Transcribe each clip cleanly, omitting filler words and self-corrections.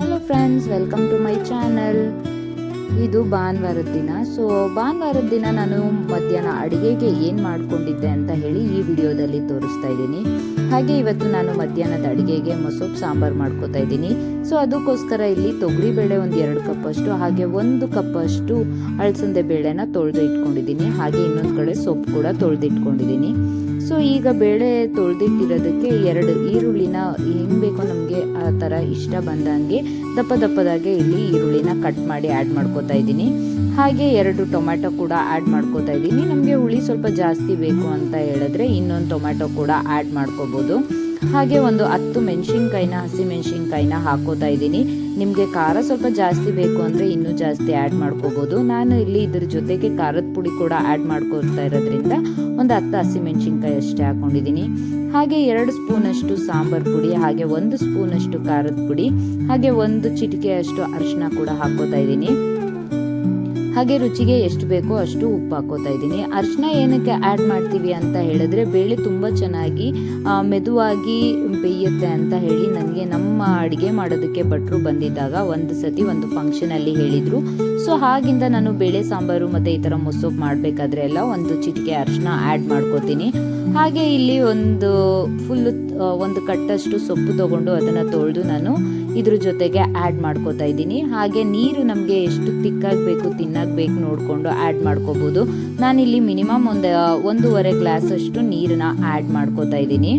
Hello friends, welcome to my channel. ಇದು ಭಾನುವಾರದ ದಿನ. ಭಾನುವಾರದ ದಿನ ನಾನು ಮಧ್ಯಾಹ್ನ ಅಡುಗೆಗೆ ಏನು ಮಾಡ್ಕೊಂಡಿದ್ದೆ ಅಂತ ಹೇಳಿ ಈ ವಿಡಿಯೋದಲ್ಲಿ ತೋರಿಸ್ತಾ ಇದ್ದೀನಿ. ಹಾಗೆ ಇವತ್ತು ನಾನು ಮಧ್ಯಾಹ್ನದ ಅಡುಗೆಗೆ ಮೊಸೊಪ್ಪು ಸಾಂಬಾರು ಮಾಡ್ಕೋತಾ ಇದ್ದೀನಿ. ಅದಕ್ಕೋಸ್ಕರ ಇಲ್ಲಿ ತೊಗರಿಬೇಳೆ ಒಂದು 2 ಕಪ್ಪಷ್ಟು, ಹಾಗೆ 1 ಕಪ್ಪಷ್ಟು ಅಳಸಂದೆ ಬೇಳೆನ ತೊಳೆದು ಇಟ್ಕೊಂಡಿದ್ದೀನಿ. ಹಾಗೆ ಇನ್ನೊಂದು ಕಡೆ ಸೊಪ್ಪು ಕೂಡ ತೊಳೆದು ಇಟ್ಕೊಂಡಿದ್ದೀನಿ. ಈಗ ಬೇಳೆ ತೊಳೆದಿಟ್ಟಿರೋದಕ್ಕೆ 2 ಈರುಳ್ಳಿನ ಹೆಂಗೆ ಬೇಕೋ ನಮಗೆ ಆ ಥರ ಇಷ್ಟ ಬಂದಂಗೆ ದಪ್ಪದಾಗೆ ಇಲ್ಲಿ ಈರುಳ್ಳಿನ ಕಟ್ ಮಾಡಿ ಆ್ಯಡ್ ಮಾಡ್ಕೋತಾ ಇದ್ದೀನಿ. ಹಾಗೆ 2 ಟೊಮ್ಯಾಟೊ ಕೂಡ ಆ್ಯಡ್ ಮಾಡ್ಕೋತಾ ಇದ್ದೀನಿ. ನಮಗೆ ಹುಳಿ ಸ್ವಲ್ಪ ಜಾಸ್ತಿ ಬೇಕು ಅಂತ ಹೇಳಿದ್ರೆ ಇನ್ನೊಂದು ಟೊಮ್ಯಾಟೊ ಕೂಡ ಆ್ಯಡ್ ಮಾಡ್ಕೋಬೋದು. ಹಾಗೆ ಒಂದು 10 ಮೆಣಸಿನ್ಕಾಯಿನ, ಹಸಿ ಮೆಣಸಿನ್ಕಾಯಿನ ಹಾಕೋತಾ ಇದ್ದೀನಿ. ನಿಮಗೆ ಖಾರ ಸ್ವಲ್ಪ ಜಾಸ್ತಿ ಬೇಕು ಅಂದರೆ ಇನ್ನೂ ಜಾಸ್ತಿ ಆ್ಯಡ್ ಮಾಡ್ಕೋಬೋದು. ನಾನು ಇಲ್ಲಿ ಇದ್ರ ಜೊತೆಗೆ ಖಾರದ ಪುಡಿ ಕೂಡ ಆ್ಯಡ್ ಮಾಡ್ಕೊಳ್ತಾ ಇರೋದ್ರಿಂದ ಒಂದು 10 ಹಸಿ ಮೆಣಸಿನ್ಕಾಯಿ ಅಷ್ಟೇ ಹಾಕ್ಕೊಂಡಿದ್ದೀನಿ. ಹಾಗೆ 2 ಸ್ಪೂನಷ್ಟು ಸಾಂಬಾರು ಪುಡಿ, ಹಾಗೆ 1 ಸ್ಪೂನಷ್ಟು ಖಾರದ ಪುಡಿ, ಹಾಗೆ 1 ಚಿಟಿಕೆಯಷ್ಟು ಅರಿಶಿನ ಕೂಡ ಹಾಕೋತಾ ಇದ್ದೀನಿ. ಹಾಗೆ ರುಚಿಗೆ ಎಷ್ಟು ಬೇಕೋ ಅಷ್ಟು ಉಪ್ಪು ಹಾಕೋತಾ ಇದ್ದೀನಿ. ಅರಿಶಿನ ಏನಕ್ಕೆ ಆ್ಯಡ್ ಮಾಡ್ತೀವಿ ಅಂತ ಹೇಳಿದ್ರೆ ಬೇಳೆ ತುಂಬ ಚೆನ್ನಾಗಿ ಮೆದುವಾಗಿ ಬೇಯುತ್ತೆ ಅಂತ ಹೇಳಿ ನನಗೆ ನಮ್ಮ ಅಡುಗೆ ಮಾಡೋದಕ್ಕೆ ಭಟ್ರು ಬಂದಿದ್ದಾಗ ಒಂದು ಸತಿ ಒಂದು ಫಂಕ್ಷನಲ್ಲಿ ಹೇಳಿದರು. ಹಾಗಿಂದ ನಾನು ಬೇಳೆ ಸಾಂಬಾರು ಮತ್ತು ಈ ಥರ ಮೊಸೊಪ್ಪು ಮಾಡಬೇಕಾದ್ರೆ ಎಲ್ಲ 1 ಚಿಟಿಕೆ ಅರಿಶಿನ ಆ್ಯಡ್ ಮಾಡ್ಕೋತೀನಿ. ಹಾಗೆ ಇಲ್ಲಿ ಒಂದು ಕಟ್ಟಷ್ಟು ಸೊಪ್ಪು ತೊಗೊಂಡು ಅದನ್ನು ತೊಳೆದು ನಾನು ಇದ್ರ ಜೊತೆಗೆ ಆ್ಯಡ್ ಮಾಡ್ಕೋತಾ ಇದ್ದೀನಿ. ಹಾಗೆ ನೀರು ನಮಗೆ ಎಷ್ಟು ತಿಕ್ಕಾಗಬೇಕು ತಿನ್ನಾಗಬೇಕು ನೋಡಿಕೊಂಡು ಆ್ಯಡ್ ಮಾಡ್ಕೋಬೋದು. ನಾನಿಲ್ಲಿ ಮಿನಿಮಮ್ 1.5 ಗ್ಲಾಸಷ್ಟು ನೀರನ್ನ ಆ್ಯಡ್ ಮಾಡ್ಕೋತಾ ಇದ್ದೀನಿ.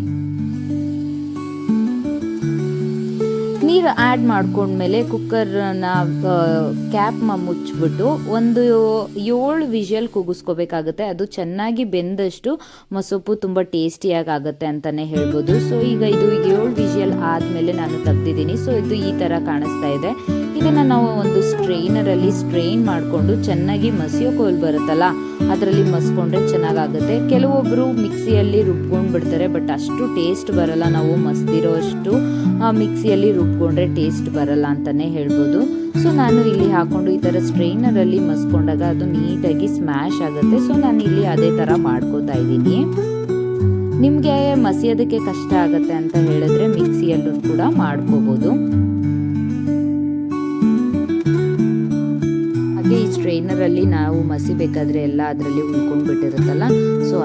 ನೀರು ಆ್ಯಡ್ ಮಾಡ್ಕೊಂಡ್ಮೇಲೆ ಕುಕ್ಕರ್ನ ಕ್ಯಾಪ್ ಮುಚ್ಚಿಬಿಟ್ಟು ಒಂದು 7 ವಿಷಲ್ ಕೂಗಿಸ್ಕೋಬೇಕಾಗುತ್ತೆ. ಅದು ಚೆನ್ನಾಗಿ ಬೆಂದಷ್ಟು ಮೊಸೊಪ್ಪು ತುಂಬ ಟೇಸ್ಟಿಯಾಗಿ ಆಗುತ್ತೆ ಅಂತಲೇ ಹೇಳ್ಬೋದು. ಈಗ ಇದು 7 ವಿಷಲ್ ಆದಮೇಲೆ ನಾನು ತೆಗ್ದಿದ್ದೀನಿ. ಇದು ಈ ಥರ ಕಾಣಿಸ್ತಾ ಇದೆ. ಇದನ್ನು ನಾವು ಒಂದು ಸ್ಟ್ರೈನರಲ್ಲಿ ಸ್ಟ್ರೈನ್ ಮಾಡಿಕೊಂಡು ಚೆನ್ನಾಗಿ ಮಸಿಯೋ ಕೋಲ್ ಬರುತ್ತಲ್ಲ ಅದರಲ್ಲಿ ಮಸ್ಕೊಂಡ್ರೆ ಚೆನ್ನಾಗಾಗುತ್ತೆ. ಕೆಲವೊಬ್ಬರು ಮಿಕ್ಸಿಯಲ್ಲಿ ರುಬ್ಕೊಂಡು ಬಿಡ್ತಾರೆ, ಬಟ್ ಅಷ್ಟು ಟೇಸ್ಟ್ ಬರಲ್ಲ. ನಾವು ಮಸ್ದಿರೋ ಅಷ್ಟು ಮಿಕ್ಸಿಯಲ್ಲಿ ರುಬ್ಕೊಂಡ್ರೆ ಟೇಸ್ಟ್ ಬರಲ್ಲ ಅಂತಲೇ ಹೇಳ್ಬೋದು. ನಾನು ಇಲ್ಲಿ ಹಾಕ್ಕೊಂಡು ಈ ಥರ ಸ್ಟ್ರೈನರಲ್ಲಿ ಮಸ್ಕೊಂಡಾಗ ಅದು ನೀಟಾಗಿ ಸ್ಮ್ಯಾಶ್ ಆಗುತ್ತೆ. ನಾನು ಇಲ್ಲಿ ಅದೇ ಥರ ಮಾಡ್ಕೋತಾ ಇದ್ದೀನಿ. ನಿಮಗೆ ಮಸಿಯೋದಕ್ಕೆ ಕಷ್ಟ ಆಗುತ್ತೆ ಅಂತ ಹೇಳಿದ್ರೆ ಮಿಕ್ಸಿಯಲ್ಲೂ ಕೂಡ ಮಾಡ್ಕೋಬೋದು. ಹಾಗೆ ಈ ಸ್ಟ್ರೈನರಲ್ಲಿ ನಾವು ಮಸಿಬೇಕಾದ್ರೆ ಎಲ್ಲ ಅದರಲ್ಲಿ ಉಳ್ಕೊಂಡು ಬಿಟ್ಟಿರುತ್ತಲ್ಲ,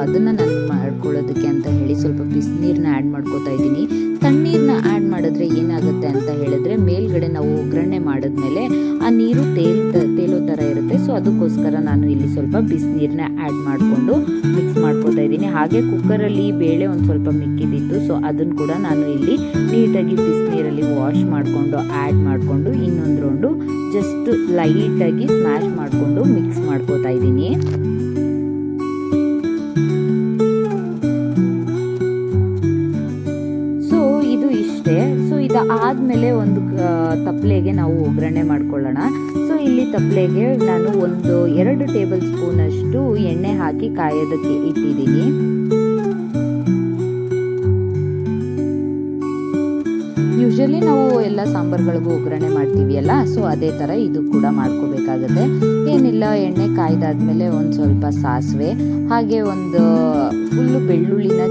ಅದನ್ನು ನಾನು ಮಾಡ್ಕೊಳ್ಳೋದಕ್ಕೆ ಅಂತ ಹೇಳಿ ಸ್ವಲ್ಪ ಬಿಸಿನೀರನ್ನ ಆ್ಯಡ್ ಮಾಡ್ಕೋತಾ ಇದ್ದೀನಿ. ತಣ್ಣೀರನ್ನ ಆ್ಯಡ್ ಮಾಡಿದ್ರೆ ಏನಾಗುತ್ತೆ ಅಂತ ಹೇಳಿದ್ರೆ ಮೇಲ್ಗಡೆ ನಾವು ಒಗ್ಗರಣೆ ಮಾಡಿದ್ಮೇಲೆ ಆ ನೀರು ತೇಲೋ ಥರ ಇರುತ್ತೆ. ಅದಕ್ಕೋಸ್ಕರ ನಾನು ಇಲ್ಲಿ ಸ್ವಲ್ಪ ಬಿಸಿನೀರನ್ನ ಆ್ಯಡ್ ಮಾಡಿಕೊಂಡು ಮಿಕ್ಸ್ ಮಾಡ್ಕೋತಾ ಇದ್ದೀನಿ. ಹಾಗೆ ಕುಕ್ಕರಲ್ಲಿ ಬೇಳೆ ಒಂದು ಸ್ವಲ್ಪ ಮಿಕ್ಕಿದ್ದಿತ್ತು, ಅದನ್ನು ಕೂಡ ನಾನು ಇಲ್ಲಿ ನೀಟಾಗಿ ಬಿಸಿನೀರಲ್ಲಿ ವಾಶ್ ಮಾಡಿಕೊಂಡು ಆ್ಯಡ್ ಮಾಡಿಕೊಂಡು ಇನ್ನೊಂದು ರೌಂಡು ಜಸ್ಟ್ ಲೈಟಾಗಿ ಸ್ಮ್ಯಾಶ್ ಮಾಡಿಕೊಂಡು ಮಿಕ್ಸ್ ಮಾಡ್ಕೋತಾ ಇದ್ದೀನಿ. ಇದು ಇಷ್ಟೇ. ಇದಾದಮೇಲೆ ಒಂದು ತಪ್ಪಲೆಗೆ ನಾವು ಒಗ್ಗರಣೆ ಮಾಡ್ಕೊಳ್ಳೋಣ. ಇಲ್ಲಿ ತಪ್ಪಲೆಗೆ ನಾನು 2 ಟೇಬಲ್ ಸ್ಪೂನಷ್ಟು ಎಣ್ಣೆ ಹಾಕಿ ಕಾಯೋದಕ್ಕೆ ಇಟ್ಟಿದ್ದೀನಿ. ಯೂಶಲಿ ನಾವು ಎಲ್ಲ ಸಾಂಬಾರುಗಳಿಗೂ ಒಗ್ಗರಣೆ ಮಾಡ್ತೀವಿಯಲ್ಲ, ಅದೇ ಥರ ಇದು ಕೂಡ ಮಾಡ್ಕೋಬೇಕಾಗುತ್ತೆ. ಏನಿಲ್ಲ, ಎಣ್ಣೆ ಕಾಯ್ದಾದ್ಮೇಲೆ ಒಂದು ಸ್ವಲ್ಪ ಸಾಸಿವೆ, ಹಾಗೆ ಒಂದು ಫುಲ್ಲು ಬೆಳ್ಳುಳ್ಳಿನ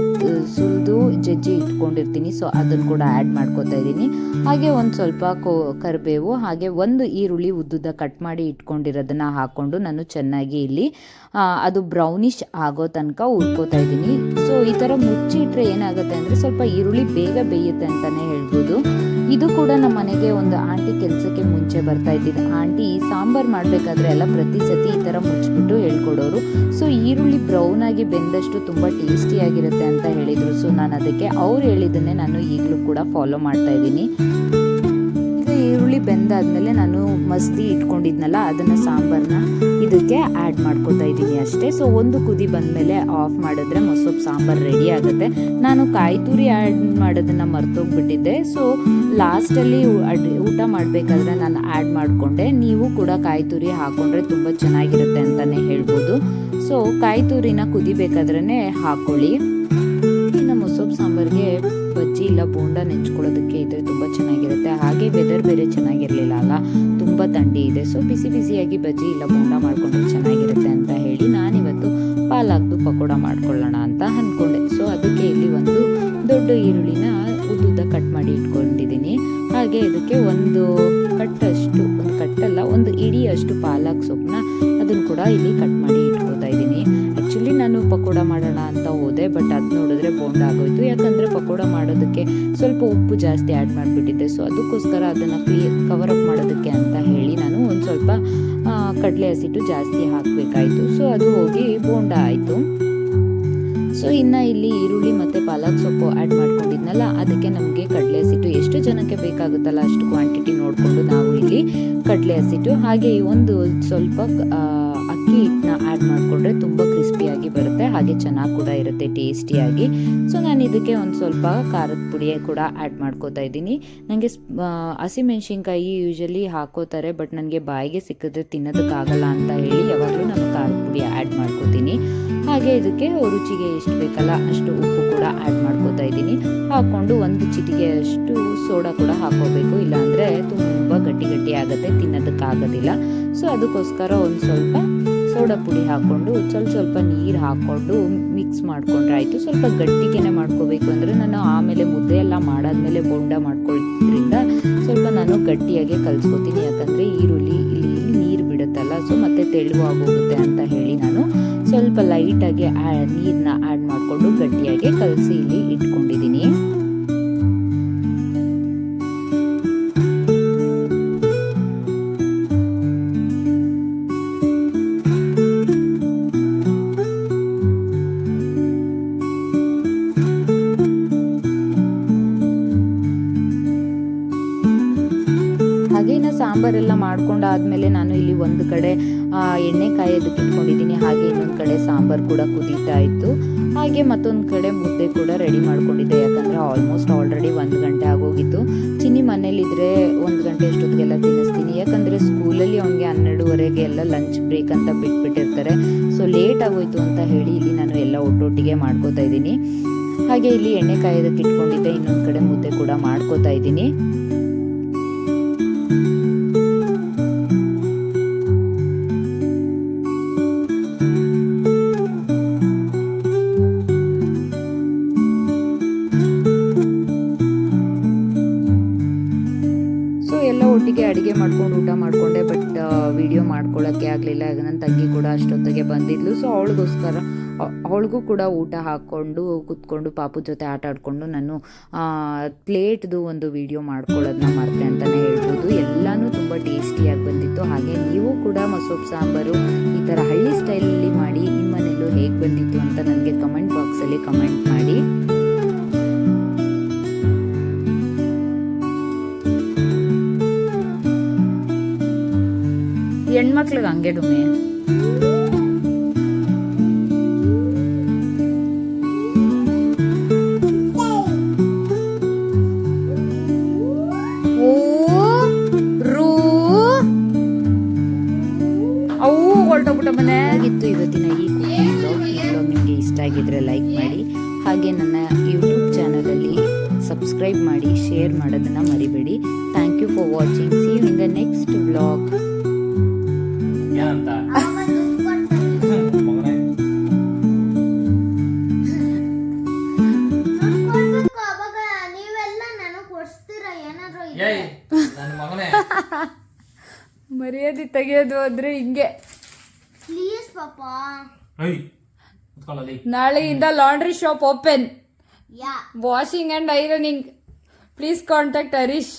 ಸುಲಿದು ಜಜ್ಜಿ ಇಟ್ಕೊಂಡಿರ್ತೀನಿ, ಅದನ್ನು ಕೂಡ ಆ್ಯಡ್ ಮಾಡ್ಕೋತಾ ಇದ್ದೀನಿ. ಹಾಗೆ ಒಂದು ಸ್ವಲ್ಪ ಕರಿಬೇವು, ಹಾಗೆ 1 ಈರುಳ್ಳಿ ಉದ್ದುದ ಕಟ್ ಮಾಡಿ ಇಟ್ಕೊಂಡಿರೋದನ್ನು ಹಾಕ್ಕೊಂಡು ನಾನು ಚೆನ್ನಾಗಿ ಇಲ್ಲಿ ಅದು ಬ್ರೌನಿಷ್ ಆಗೋ ತನಕ ಹುರ್ಕೋತಾ ಇದ್ದೀನಿ. ಈ ಥರ ಮುಚ್ಚಿಟ್ರೆ ಏನಾಗುತ್ತೆ ಅಂದರೆ ಸ್ವಲ್ಪ ಈರುಳ್ಳಿ ಬೇಗ ಬೇಯುತ್ತೆ ಅಂತಲೇ ಹೇಳ್ಬೋದು. ಇದು ಕೂಡ ನಮ್ಮ ಮನೆಗೆ ಒಂದು ಆಂಟಿ ಕೆಲಸಕ್ಕೆ ಮುಂಚೆ ಬರ್ತಾ ಇದ್ದಿದ್ದು ಆಂಟಿ ಈ ಸಾಂಬಾರು ಮಾಡಬೇಕಾದ್ರೆ ಎಲ್ಲ ಪ್ರತಿ ಸತಿ ಈ ಥರ ಮುಚ್ಚಿಬಿಟ್ಟು ಹೇಳ್ಕೊಡೋರು. ಈರುಳ್ಳಿ ಬ್ರೌನ್ ಆಗಿ ಬೆಂದಷ್ಟು ತುಂಬ ಟೇಸ್ಟಿಯಾಗಿರುತ್ತೆ ಅಂತ ಹೇಳಿದರು. ನಾನು ಅದಕ್ಕೆ ಅವ್ರು ಹೇಳಿದ್ದನ್ನೇ ನಾನು ಈಗಲೂ ಕೂಡ ಫಾಲೋ ಮಾಡ್ತಾ ಇದ್ದೀನಿ. ಈರುಳ್ಳಿ ಬೆಂದಾದ್ಮೇಲೆ ನಾನು ಮಸ್ದಿ ಇಟ್ಕೊಂಡಿದ್ನಲ್ಲ ಅದನ್ನು ಸಾಂಬಾರನ್ನ ಇದಕ್ಕೆ ಆ್ಯಡ್ ಮಾಡ್ಕೋತಾ ಇದ್ದೀನಿ ಅಷ್ಟೇ. ಒಂದು ಕುದಿ ಬಂದಮೇಲೆ ಆಫ್ ಮಾಡಿದ್ರೆ ಮೊಸೊಪ್ಪು ಸಾಂಬಾರು ರೆಡಿ ಆಗುತ್ತೆ. ನಾನು ಕಾಯಿ ತುರಿ ಆ್ಯಡ್ ಮಾಡೋದನ್ನು ಮರ್ತೋಗ್ಬಿಟ್ಟಿದ್ದೆ. ಲಾಸ್ಟಲ್ಲಿ ಊಟ ಮಾಡಬೇಕಾದ್ರೆ ನಾನು ಆ್ಯಡ್ ಮಾಡಿಕೊಂಡೆ. ನೀವು ಕೂಡ ಕಾಯಿ ತುರಿ ಹಾಕ್ಕೊಂಡ್ರೆ ತುಂಬ ಚೆನ್ನಾಗಿರುತ್ತೆ ಅಂತಲೇ ಹೇಳ್ಬೋದು. ಕಾಯಿ ತುರಿನ ಕುದಿಬೇಕಾದ್ರೇ ಹಾಕ್ಕೊಳ್ಳಿ. ಇನ್ನು ಮೊಸೊಪ್ಪು ಸಾಂಬಾರಿಗೆ ಬಜ್ಜಿ ಇಲ್ಲ ಬೋಂಡ ನೆಂಚ್ಕೊಳ್ಳೋದಕ್ಕೆ ಇದ್ರೆ ತುಂಬ ಚೆನ್ನಾಗಿರುತ್ತೆ. ಹಾಗೆ ವೆದರ್ ಬೇರೆ ಚೆನ್ನಾಗಿರಲಿಲ್ಲ ಅಲ್ಲ, ತುಂಬ ಥಂಡಿ ಇದೆ. ಬಿಸಿ ಬಿಸಿಯಾಗಿ ಬಜ್ಜಿ ಇಲ್ಲ ಬೋಂಡ ಮಾಡ್ಕೊಂಡ್ರೆ ಚೆನ್ನಾಗಿರುತ್ತೆ ಅಂತ ಹೇಳಿ ನಾನಿವತ್ತು ಪಾಲಾಕ್ದು ಪಕೋಡ ಮಾಡ್ಕೊಳ್ಳೋಣ ಅಂತ ಅಂದ್ಕೊಂಡೆ. ಅದಕ್ಕೆ ಇಲ್ಲಿ ಒಂದು ದೊಡ್ಡ ಈರುಳ್ಳಿನ ಉದ್ದುದ್ದ ಕಟ್ ಮಾಡಿ ಇಟ್ಕೊಂಡಿದ್ದೀನಿ. ಹಾಗೆ ಹಾಗೆ ಇದಕ್ಕೆ ಒಂದು ಕಟ್ಟಲ್ಲ ಒಂದು ಇಡಿಯಷ್ಟು ಪಾಲಕ್ ಸೊಪ್ಪನ್ನ ಅದನ್ನು ಕೂಡ ಇಲ್ಲಿ ಕಟ್ ಮಾಡಿ ಇಟ್ಕೋತಾ ಇದ್ದೀನಿ. ಆ್ಯಕ್ಚುಲಿ ನಾನು ಪಕೋಡ ಮಾಡೋಣ ಅಂತ ಹೋದೆ, ಬಟ್ ಅದು ನೋಡಿದ್ರೆ ಬೋಂಡ ಆಗೋಯ್ತು. ಯಾಕಂದರೆ ಪಕೋಡ ಮಾಡೋದಕ್ಕೆ ಸ್ವಲ್ಪ ಉಪ್ಪು ಜಾಸ್ತಿ ಆ್ಯಡ್ ಮಾಡಿಬಿಟ್ಟಿದ್ದೆ. ಸೊ ಅದಕ್ಕೋಸ್ಕರ ಅದನ್ನು ಕವರ್ ಅಪ್ ಮಾಡೋದಕ್ಕೆ ಅಂತ ಹೇಳಿ ನಾನು ಒಂದು ಸ್ವಲ್ಪ ಕಡಲೆ ಹಸಿಟ್ಟು ಜಾಸ್ತಿ ಹಾಕಬೇಕಾಯಿತು. ಸೊ ಅದು ಹೋಗಿ ಬೋಂಡ ಆಯಿತು. ಸೊ ಇನ್ನು ಇಲ್ಲಿ ಈರುಳ್ಳಿ ಮತ್ತು ಪಾಲಕ್ ಸೊಪ್ಪು ಆ್ಯಡ್ ಮಾಡ್ಕೊಂಡಿದ್ನಲ್ಲ, ಅದಕ್ಕೆ ನಮಗೆ ಕಡಲೆ ಹಸಿಟ್ಟು ಎಷ್ಟು ಜನಕ್ಕೆ ಬೇಕಾಗುತ್ತಲ್ಲ ಅಷ್ಟು ಕ್ವಾಂಟಿಟಿ ನೋಡಿಕೊಂಡು ನಾವು ಇಲ್ಲಿ ಕಡಲೆ ಹಸಿಟ್ಟು ಹಾಗೆ ಒಂದು ಸ್ವಲ್ಪ ಅಕ್ಕಿ ಹಿಟ್ಟನ್ನ ಆ್ಯಡ್ ಮಾಡಿಕೊಂಡ್ರೆ ತುಂಬ ಕ್ರಿಸ್ಪಿಯಾಗಿ ಬರುತ್ತೆ, ಹಾಗೆ ಚೆನ್ನಾಗಿ ಕೂಡ ಇರುತ್ತೆ ಟೇಸ್ಟಿಯಾಗಿ. ಸೊ ನಾನು ಇದಕ್ಕೆ ಒಂದು ಸ್ವಲ್ಪ ಖಾರದ ಪುಡಿ ಕೂಡ ಆ್ಯಡ್ ಮಾಡ್ಕೋತಾ ಇದ್ದೀನಿ. ನನಗೆ ಹಸಿಮೆಣ್ಸಿನ್ಕಾಯಿ ಯೂಶಲಿ ಹಾಕೋತಾರೆ, ಬಟ್ ನನಗೆ ಬಾಯಿಗೆ ಸಿಕ್ಕಿದ್ರೆ ತಿನ್ನೋದಕ್ಕಾಗಲ್ಲ ಅಂತ ಹೇಳಿ ಯಾವಾಗಲೂ ನಾನು ಖಾರದ ಪುಡಿ ಆ್ಯಡ್ ಮಾಡ್ಕೋತೀನಿ. ಹಾಗೆ ಇದಕ್ಕೆ ರುಚಿಗೆ ಎಷ್ಟು ಬೇಕಲ್ಲ ಅಷ್ಟು ಉಪ್ಪು ಕೂಡ ಆ್ಯಡ್ ಮಾಡ್ಕೋತಾ ಇದ್ದೀನಿ. ಹಾಕ್ಕೊಂಡು ಒಂದು ಚಿಟಿಗೆಯಷ್ಟು ಸೋಡಾ ಕೂಡ ಹಾಕೋಬೇಕು, ಇಲ್ಲಾಂದರೆ ತುಂಬ ಗಟ್ಟಿ ಆಗುತ್ತೆ, ತಿನ್ನೋದಕ್ಕಾಗೋದಿಲ್ಲ. ಸೊ ಅದಕ್ಕೋಸ್ಕರ ಒಂದು ಸ್ವಲ್ಪ ಸೋಡಾ ಪುಡಿ ಹಾಕ್ಕೊಂಡು ಸ್ವಲ್ಪ ನೀರು ಹಾಕ್ಕೊಂಡು ಮಿಕ್ಸ್ ಮಾಡ್ಕೊಂಡ್ರೆ ಆಯಿತು. ಸ್ವಲ್ಪ ಗಟ್ಟಿಗೆನೆ ಮಾಡ್ಕೋಬೇಕು, ಅಂದರೆ ನಾನು ಆಮೇಲೆ ಮುದ್ದೆ ಎಲ್ಲ ಮಾಡಾದ್ಮೇಲೆ ಬೋಂಡ ಮಾಡ್ಕೊಳ್ಳೋದ್ರಿಂದ ಸ್ವಲ್ಪ ನಾನು ಗಟ್ಟಿಯಾಗಿ ಕಲಿಸ್ಕೊತೀನಿ. ಯಾಕಂದರೆ ಈರುಳ್ಳಿ ಇಲ್ಲಿ ನೀರು ಬಿಡುತ್ತಲ್ಲ, ಸೊ ಮತ್ತೆ ತೆಳುವಾಗೋಗುತ್ತೆ ಅಂತ ಹೇಳಿ ನಾನು ಸ್ವಲ್ಪ ಲೈಟಾಗಿ ನೀರನ್ನ ಆ್ಯಡ್ ಮಾಡಿಕೊಂಡು ಗಟ್ಟಿಯಾಗಿ ಕಲಸಿ ಇಲ್ಲಿ ಇಟ್ಕೊಂಡಿದ್ದೀನಿ. ಹಾಗೆ ಇನ್ನು ಸಾಂಬಾರೆಲ್ಲ ಮಾಡ್ಕೊಂಡಾದ್ಮೇಲೆ ನಾನು ಇಲ್ಲಿ ಒಂದು ಕಡೆ ಎಣ್ಣೆ ಕಾಯೋದಕ್ಕೆ ಇಟ್ಕೊಂಡಿದ್ದೀನಿ, ಹಾಗೆ ಇನ್ನೊಂದು ಕಡೆ ಸಾಂಬಾರು ಕೂಡ ಕುದೀತಾ ಇತ್ತು. ಹಾಗೆ ಮತ್ತೊಂದು ಕಡೆ ಮುದ್ದೆ ಕೂಡ ರೆಡಿ ಮಾಡ್ಕೊಂಡಿದ್ದೆ, ಯಾಕಂದರೆ ಆಲ್ಮೋಸ್ಟ್ ಆಲ್ರೆಡಿ 1 ಗಂಟೆ ಆಗೋಗಿತ್ತು. ಚಿನ್ನಿ ಮನೇಲಿದ್ರೆ 1 ಗಂಟೆ ಅಷ್ಟೊತ್ತಿಗೆಲ್ಲ ತಿನ್ನಿಸ್ತೀನಿ, ಯಾಕಂದರೆ ಸ್ಕೂಲಲ್ಲಿ ಅವನಿಗೆ 12:30 ಎಲ್ಲ ಲಂಚ್ ಬ್ರೇಕ್ ಅಂತ ಬಿಟ್ಬಿಟ್ಟಿರ್ತಾರೆ. ಸೊ ಲೇಟ್ ಆಗೋಯ್ತು ಅಂತ ಹೇಳಿ ಇಲ್ಲಿ ನಾನು ಎಲ್ಲ ಒಟ್ಟೊಟ್ಟಿಗೆ ಮಾಡ್ಕೋತಾ ಇದ್ದೀನಿ. ಹಾಗೆ ಇಲ್ಲಿ ಎಣ್ಣೆ ಕಾಯೋದಕ್ಕೆ ಇಟ್ಕೊಂಡಿದ್ದೆ, ಇನ್ನೊಂದು ಕಡೆ ಮುದ್ದೆ ಕೂಡ ಮಾಡ್ಕೋತಾ ಇದ್ದೀನಿ. ಎಲ್ಲ ಒಟ್ಟಿಗೆ ಅಡುಗೆ ಮಾಡ್ಕೊಂಡು ಊಟ ಮಾಡಿಕೊಂಡೆ, ಬಟ್ ವಿಡಿಯೋ ಮಾಡ್ಕೊಳ್ಳೋಕ್ಕೆ ಆಗಲಿಲ್ಲ. ನನ್ನ ತಂಗಿ ಕೂಡ ಅಷ್ಟೊತ್ತಿಗೆ ಬಂದಿದ್ಲು. ಸೊ ಅವಳಿಗೂ ಕೂಡ ಊಟ ಹಾಕ್ಕೊಂಡು ಕೂತ್ಕೊಂಡು ಪಾಪು ಜೊತೆ ಆಟ ಆಡಿಕೊಂಡು ನಾನು ಪ್ಲೇಟ್ದು ಒಂದು ವಿಡಿಯೋ ಮಾಡ್ಕೊಳ್ಳೋದನ್ನ ಮರ್ತೆ ಅಂತಲೇ ಹೇಳ್ಬೋದು. ಎಲ್ಲನೂ ತುಂಬ ಟೇಸ್ಟಿಯಾಗಿ ಬಂದಿತ್ತು. ಹಾಗೆ ನೀವು ಕೂಡ ಮಸೊಪ್ಪು ಸಾಂಬಾರು ಈ ಥರ ಹಳ್ಳಿ ಸ್ಟೈಲಲ್ಲಿ ಮಾಡಿ ನಿಮ್ಮ ಮನೆಯಲ್ಲೂ ಹೇಗೆ ಬಂದಿತ್ತು ಅಂತ ನನಗೆ ಕಮೆಂಟ್ ಬಾಕ್ಸಲ್ಲಿ ಕಮೆಂಟ್ ಮಾಡಿ. ಹೆಣ್ಮಕ್ಳಿಗೆ ಹಂಗೆ ಡುಮ್ಮಿ. ಅವು ಹೊರಟೋಗ್ಬಿಟ್ಟ ಮನೆ ಆಗಿತ್ತು ಇವತ್ತಿನ ಈ ಕುಕಿಂಗ್ ಬ್ಲಾಗ್. ನಿಮಗೆ ಇಷ್ಟ ಆಗಿದ್ರೆ ಲೈಕ್ ಮಾಡಿ, ಹಾಗೆ ನನ್ನ ಯೂಟ್ಯೂಬ್ ಚಾನಲಲ್ಲಿ ಸಬ್ಸ್ಕ್ರೈಬ್ ಮಾಡಿ, ಶೇರ್ ಮಾಡೋದನ್ನು ಮರಿಬೇಡಿ. Thank you for watching. See you in the next blog. ಮರ್ಯಾದೆ ತೆಗೆಯೋದು ಅಂದ್ರೆ ಹಿಂಗೆ. ನಾಳೆಯಿಂದ laundry shop open, washing and ironing. Please contact Harish.